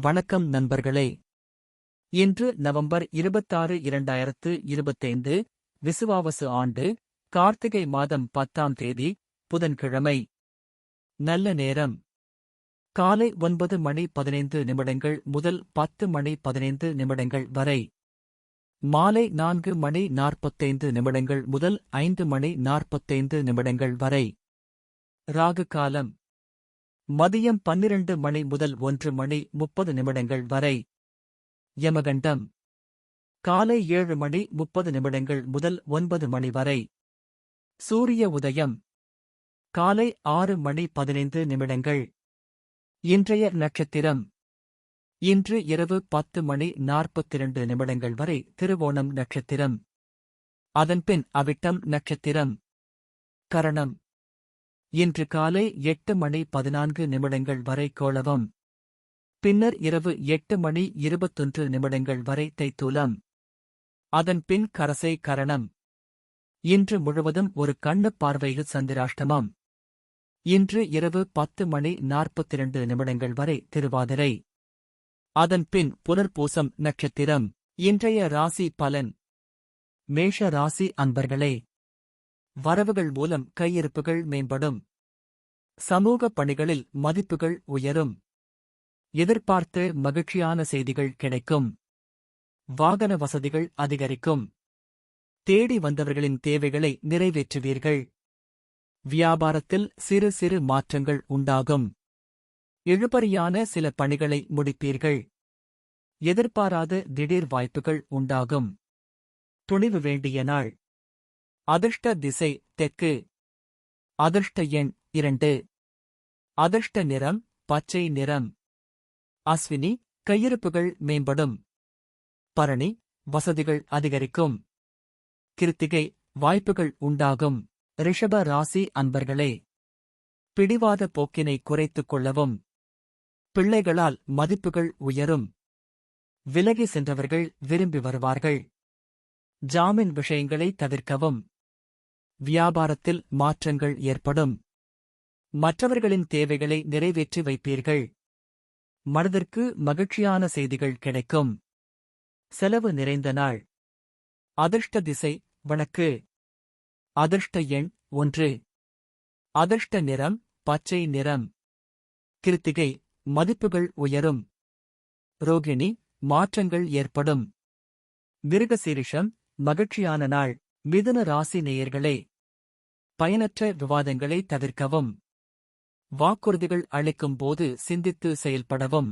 வணக்கம் நண்பர்களே. இன்று நவம்பர் 26, 2025, விசுவாவசு ஆண்டு, கார்த்திகை மாதம் 10ஆம் தேதி, புதன்கிழமை. நல்ல நேரம் காலை 9:15 முதல் 10:15 வரை. மாலை 4:45 முதல் 5:45 வரை. ராகு காலம் மதியம் 12 முதல் 1:30 வரை. யமகண்டம் காலை 7:30 முதல் 9 வரை. சூரிய உதயம் காலை 6:15. இன்றைய நட்சத்திரம் இன்று இரவு 10:42 வரை திருவோணம் நட்சத்திரம். அதன்பின் அவிட்டம் நட்சத்திரம். கரணம் இன்று காலை 8:14 வரை கோளவம். பின்னர் இரவு 8:21 வரை தைத்தூலம். அதன்பின் கரசை கரணம். இன்று முழுவதும் ஒரு கண்ணு பார்வையில் சந்திராஷ்டமம். இன்று இரவு 10:42 வரை திருவாதிரை. அதன்பின் புனர்பூசம் நட்சத்திரம். இன்றைய ராசி பலன். மேஷ ராசி அன்பர்களே, வரவுகள் மூலம் கையிருப்புகள் மேம்படும். சமூக பணிகளில் மதிப்புகள் உயரும். எதிர்பார்த்து மகிழ்ச்சியான செய்திகள் கிடைக்கும். வாகன வசதிகள் அதிகரிக்கும். தேடி வந்தவர்களின் தேவைகளை நிறைவேற்றுவீர்கள். வியாபாரத்தில் சிறு சிறு மாற்றங்கள் உண்டாகும். இழுபறியான சில பணிகளை முடிப்பீர்கள். எதிர்பாராத திடீர் வாய்ப்புகள் உண்டாகும். துணிவு வேண்டிய நாள். அதிர்ஷ்ட திசை தெற்கு. அதிர்ஷ்ட எண் 2. அதிர்ஷ்ட நிறம் பச்சை நிறம். அஸ்வினி கையிருப்புகள் மேம்படும். பரணி வசதிகள் அதிகரிக்கும். கிருத்திகை வாய்ப்புகள் உண்டாகும். ரிஷப ராசி அன்பர்களே, பிடிவாத போக்கினை குறைத்துக் கொள்ளவும். பிள்ளைகளால் மதிப்புகள் உயரும். விலகி சென்றவர்கள் விரும்பி வருவார்கள். ஜாமீன் விஷயங்களை தவிர்க்கவும். வியாபாரத்தில் மாற்றங்கள் ஏற்படும். மற்றவர்களின் தேவைகளை நிறைவேற்றி வைப்பீர்கள். மனதிற்கு மகிழ்ச்சியான செய்திகள் கிடைக்கும். செலவு நிறைந்த நாள். அதிர்ஷ்ட திசை வடக்கு. அதிர்ஷ்ட எண் 1. அதிர்ஷ்ட நிறம் பச்சை நிறம். கிருத்திகை மதிப்புகள் உயரும். ரோகிணி மாற்றங்கள் ஏற்படும். மிருகசீரிஷம் மகிழ்ச்சியான நாள். மிதுன ராசி நேயர்களே, பயனற்ற விவாதங்களை தவிர்க்கவும். வாக்குறுதிகள் அளிக்கும் போது சிந்தித்து செயல்படவும்.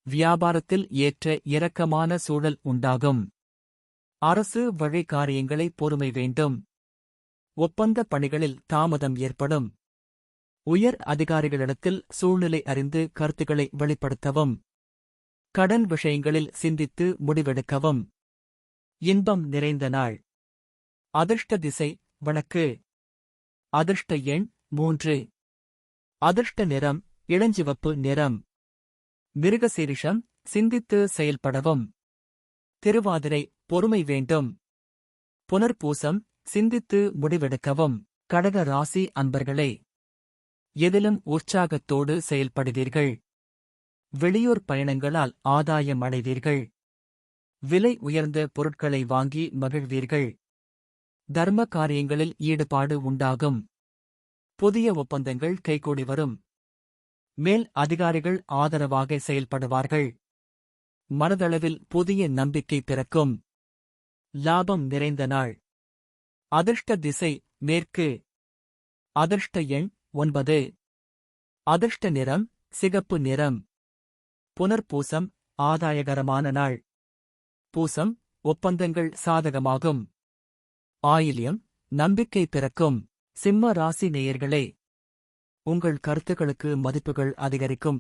வியாபாரத்தில் ஏற்ற இறக்கமான சூழல் உண்டாகும். அரசு வழி காரியங்களை பொறுமை வேண்டும். ஒப்பந்த பணிகளில் தாமதம் ஏற்படும். உயர் அதிகாரிகளிடத்தில் சூழ்நிலை அறிந்து கருத்துக்களை வெளிப்படுத்தவும். கடன் விஷயங்களில் சிந்தித்து முடிவெடுக்கவும். இன்பம் நிறைந்த நாள். அதிர்ஷ்ட திசை வடக்கு. அதிர்ஷ்ட எண் 3. அதிர்ஷ்ட நிறம் இளஞ்சிவப்பு நிறம். மிருகசீரிஷம் சிந்தித்து செயல்படவும். திருவாதிரை பொறுமை வேண்டும். புனர்பூசம் சிந்தித்து முடிவெடுக்கவும். கடக ராசி அன்பர்களே, எதிலும் உற்சாகத்தோடு செயல்படுவீர்கள். வெளியூர் பயணங்களால் ஆதாயம் அடைவீர்கள். விலை உயர்ந்த பொருட்களை வாங்கி மகிழ்வீர்கள். தர்ம காரியங்களில் ஈடுபாடு உண்டாகும். புதிய ஒப்பந்தங்கள் கைகூடி வரும். மேல் அதிகாரிகள் ஆதரவாக செயல்படுவார்கள். மனதளவில் புதிய நம்பிக்கை பிறக்கும். லாபம் நிறைந்த நாள். அதிர்ஷ்ட திசை மேற்கு. அதிர்ஷ்ட எண் 9. அதிர்ஷ்ட நிறம் சிகப்பு நிறம். புனர்பூசம் ஆதாயகரமான நாள். பூசம் ஒப்பந்தங்கள் சாதகமாகும். ஆயில்யம் நம்பிக்கை பிறக்கும். சிம்ம ராசி நேயர்களே, உங்கள் கருத்துக்களுக்கு மதிப்புகள் அதிகரிக்கும்.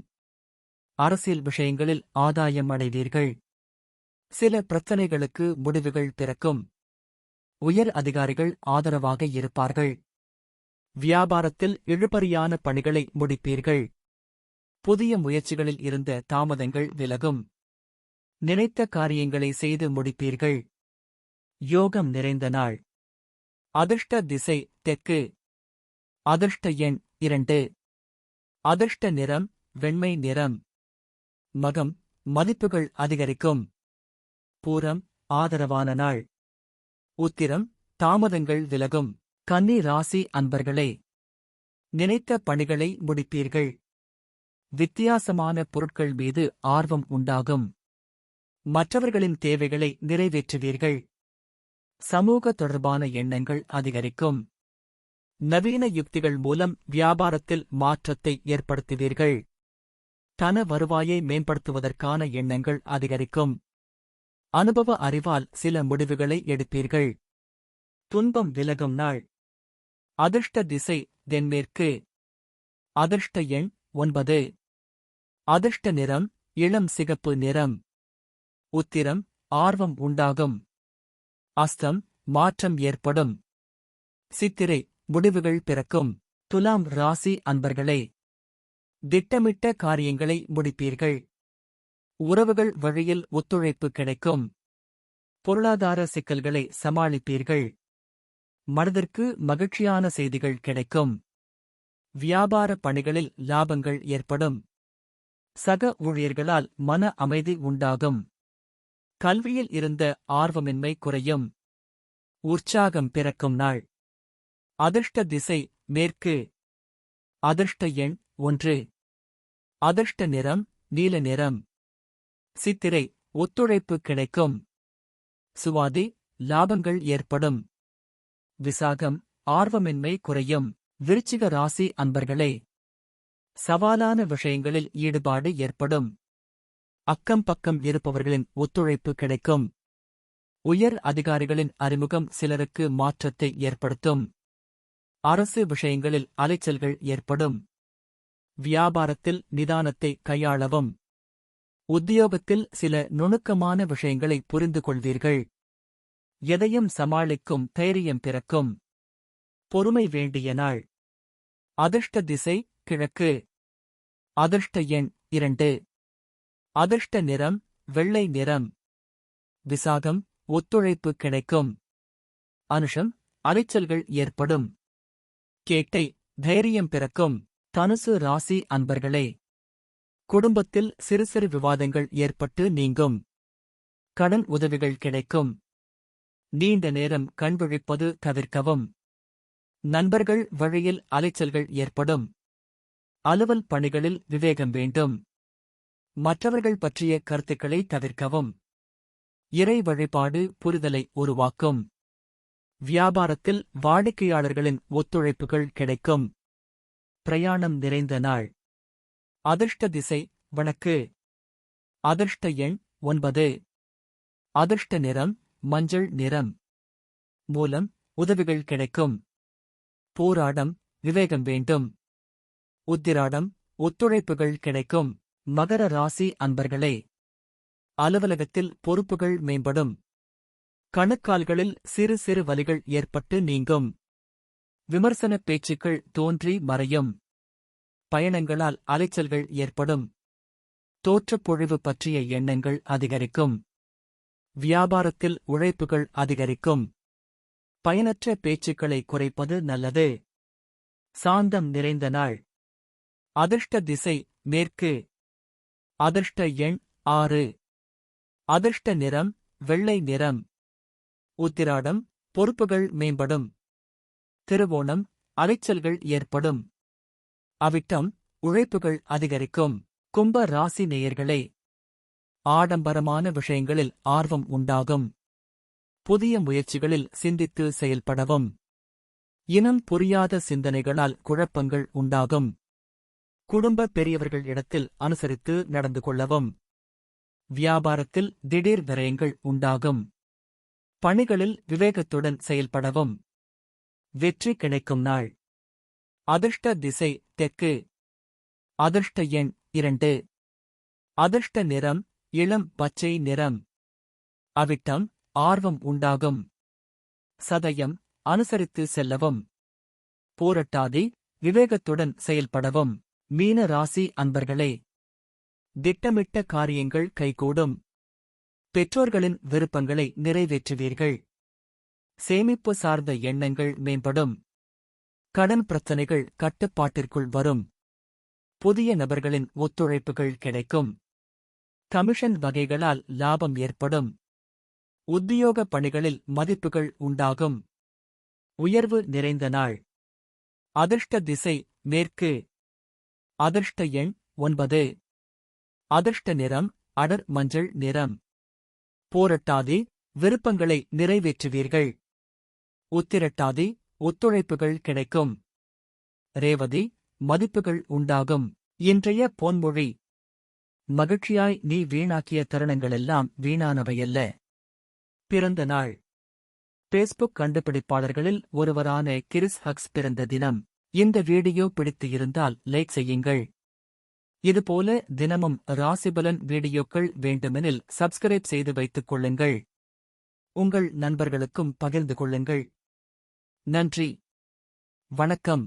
அரசியல் விஷயங்களில் ஆதாயம் அடைவீர்கள். சில பிரச்சனைகளுக்கு முடிவுகள் பிறக்கும். உயர் அதிகாரிகள் ஆதரவாக இருப்பார்கள். வியாபாரத்தில் இழுபறியான பணிகளை முடிப்பீர்கள். புதிய முயற்சிகளில் இருந்த தாமதங்கள் விலகும். நினைத்த காரியங்களை செய்து முடிப்பீர்கள். யோகம் நிறைந்த நாள். அதிர்ஷ்ட திசை தெற்கு. அதிர்ஷ்ட எண் 2. அதிர்ஷ்ட நிறம் வெண்மை நிறம். மகம் மதிப்புகள் அதிகரிக்கும். பூரம் ஆதரவான நாள். உத்திரம் தாமதங்கள் விலகும். கன்னி ராசி அன்பர்களே, நினைத்த பணிகளை முடிப்பீர்கள். வித்தியாசமான பொருட்கள் மீது ஆர்வம் உண்டாகும். மற்றவர்களின் தேவைகளை நிறைவேற்றுவீர்கள். சமூக தொடர்பான எண்ணங்கள் அதிகரிக்கும். நவீன யுக்திகள் மூலம் வியாபாரத்தில் மாற்றத்தை ஏற்படுத்துவீர்கள். தன வருவாயை மேம்படுத்துவதற்கான எண்ணங்கள் அதிகரிக்கும். அனுபவ அறிவால் சில முடிவுகளை எடுப்பீர்கள். துன்பம் விலகும் நாள். அதிர்ஷ்ட திசை தென்மேற்கு. அதிர்ஷ்ட எண் 9. அதிர்ஷ்ட நிறம் இளம் சிகப்பு நிறம். உத்திரம் ஆர்வம் உண்டாகும். அஸ்தம் மாற்றம் ஏற்படும். சித்திரை முடிவுகள் பிறக்கும். துலாம் ராசி அன்பர்களே, திட்டமிட்ட காரியங்களை முடிப்பீர்கள். உறவுகள் வழியில் ஒத்துழைப்பு கிடைக்கும். பொருளாதார சிக்கல்களை சமாளிப்பீர்கள். மனதிற்கு மகிழ்ச்சியான செய்திகள் கிடைக்கும். வியாபார பணிகளில் லாபங்கள் ஏற்படும். சக ஊழியர்களால் மன அமைதி உண்டாகும். கல்வியில் இருந்த ஆர்வமின்மை குறையும். உற்சாகம் பிறக்கும் நாள். அதிர்ஷ்ட திசை மேற்கு. அதிர்ஷ்ட எண் 1. அதிர்ஷ்ட நிறம் நீல நிறம். சித்திரை ஒத்துழைப்பு கிடைக்கும். சுவாதி லாபங்கள் ஏற்படும். விசாகம் ஆர்வமின்மை குறையும். விருச்சிக ராசி அன்பர்களே, சவாலான விஷயங்களில் ஈடுபாடு ஏற்படும். அக்கம் பக்கம் இருப்பவர்களின் ஒத்துழைப்பு கிடைக்கும். உயர் அதிகாரிகளின் அறிமுகம் சிலருக்கு மாற்றத்தை ஏற்படுத்தும். அரசு விஷயங்களில் அலைச்சல்கள் ஏற்படும். வியாபாரத்தில் நிதானத்தை கையாளவும். உத்தியோகத்தில் சில நுணுக்கமான விஷயங்களை புரிந்து கொள்வீர்கள். எதையும் சமாளிக்கும் தைரியம் பிறக்கும். பொறுமை வேண்டிய நாள். அதிர்ஷ்ட திசை கிழக்கு. அதிர்ஷ்ட எண் 2. அதிர்ஷ்ட நிறம் வெள்ளை நிறம். விசாகம் ஒத்துழைப்பு கிடைக்கும். அனுஷம் அலைச்சல்கள் ஏற்படும். கேட்டை தைரியம் பிறக்கும். தனுசு ராசி அன்பர்களே, குடும்பத்தில் சிறு சிறு விவாதங்கள் ஏற்பட்டு நீங்கும். கடன் உதவிகள் கிடைக்கும். நீண்ட நேரம் கண்விழிப்பது தவிர்க்கவும். நண்பர்கள் வழியில் அலைச்சல்கள் ஏற்படும். அலுவல் பணிகளில் விவேகம் வேண்டும். மற்றவர்கள் பற்றிய கருத்துக்களை தவிர்க்கவும். இறை வழிபாடு புரிதலை உருவாக்கும். வியாபாரத்தில் வாடிக்கையாளர்களின் ஒத்துழைப்புகள் கிடைக்கும். பிரயாணம் நிறைந்த நாள். அதிர்ஷ்ட திசை வடக்கு. அதிர்ஷ்ட எண் 9. அதிர்ஷ்ட நிறம் மஞ்சள் நிறம். மூலம் உதவிகள் கிடைக்கும். போராடம் விவேகம் வேண்டும். உத்திராடம் ஒத்துழைப்புகள் கிடைக்கும். மகர ராசி அன்பர்களே, அலுவலகத்தில் பொறுப்புகள் மேம்படும். கணுக்கால்களில் சிறு சிறு வலிகள் ஏற்பட்டு நீங்கும். விமர்சனப் பேச்சுக்கள் தோன்றி மறையும். பயணங்களால் அலைச்சல்கள் ஏற்படும். தோற்றப்பொழிவு பற்றிய எண்ணங்கள் அதிகரிக்கும். வியாபாரத்தில் உழைப்புகள் அதிகரிக்கும். பயனற்ற பேச்சுக்களை குறைப்பது நல்லது. சாந்தம் நிறைந்த நாள். அதிர்ஷ்ட திசை மேற்கு. அதிர்ஷ்ட எண் 6. அதிர்ஷ்ட நிறம் வெள்ளை நிறம். உத்திராடம் பொறுப்புகள் மேம்படும். திருவோணம் அலைச்சல்கள் ஏற்படும். அவிட்டம் உழைப்புகள் அதிகரிக்கும். கும்ப ராசி நேயர்களே, ஆடம்பரமான விஷயங்களில் ஆர்வம் உண்டாகும். புதிய முயற்சிகளில் சிந்தித்து செயல்படவும். இனம் புரியாத சிந்தனைகளால் குழப்பங்கள் உண்டாகும். குடும்ப பெரியவர்கள் இடத்தில் அனுசரித்து நடந்து கொள்ளவும். வியாபாரத்தில் திடீர் விரயங்கள் உண்டாகும். பணிகளில் விவேகத்துடன் செயல்படவும். வெற்றி கிடைக்கும் நாள். அதிர்ஷ்ட திசை தெற்கு. அதிர்ஷ்ட எண் 2. அதிர்ஷ்ட நிறம் இளம் பச்சை நிறம். அவிட்டம் ஆர்வம் உண்டாகும். சதயம் அனுசரித்து செல்லவும். போரட்டாதி விவேகத்துடன் செயல்படவும். மீன ராசி அன்பர்களே, திட்டமிட்ட காரியங்கள் கைகூடும். பெற்றோர்களின் விருப்பங்களை நிறைவேற்றுவீர்கள். சேமிப்பு சார்ந்த எண்ணங்கள் மேம்படும். கடன் பிரச்சனைகள் கட்டுப்பாட்டிற்குள் வரும். புதிய நபர்களின் ஒத்துழைப்புகள் கிடைக்கும். கமிஷன் வகைகளால் லாபம் ஏற்படும். உத்தியோக பணிகளில் மதிப்புகள் உண்டாகும். உயர்வு நிறைந்த நாள். அதிர்ஷ்ட திசை மேற்கு. அதிர்ஷ்ட எண் 9. அதிர்ஷ்ட நிறம் அடர் மஞ்சள் நிறம். போரட்டாதி விருப்பங்களை நிறைவேற்றுவீர்கள். உத்திரட்டாதி ஒத்துழைப்புகள் கிடைக்கும். ரேவதி மதிப்புகள் உண்டாகும். இன்றைய பொன்மொழி: மகிழ்ச்சியாய் நீ வீணாக்கிய தருணங்களெல்லாம் வீணானவையல்ல. பிறந்த நாள். பேஸ்புக் கண்டுபிடிப்பாளர்களில் ஒருவரான கிறிஸ் ஹக்ஸ் பிறந்த தினம். இந்த வீடியோ பிடித்து இருந்தால் லைக் செய்யுங்கள். இதுபோல தினமும் ராசிபலன் வீடியோக்கள் வேண்டுமெனில் சப்ஸ்கிரைப் செய்து வைத்துக் கொள்ளுங்கள். உங்கள் நண்பர்களுக்கும் பகிர்ந்து கொள்ளுங்கள். நன்றி. வணக்கம்.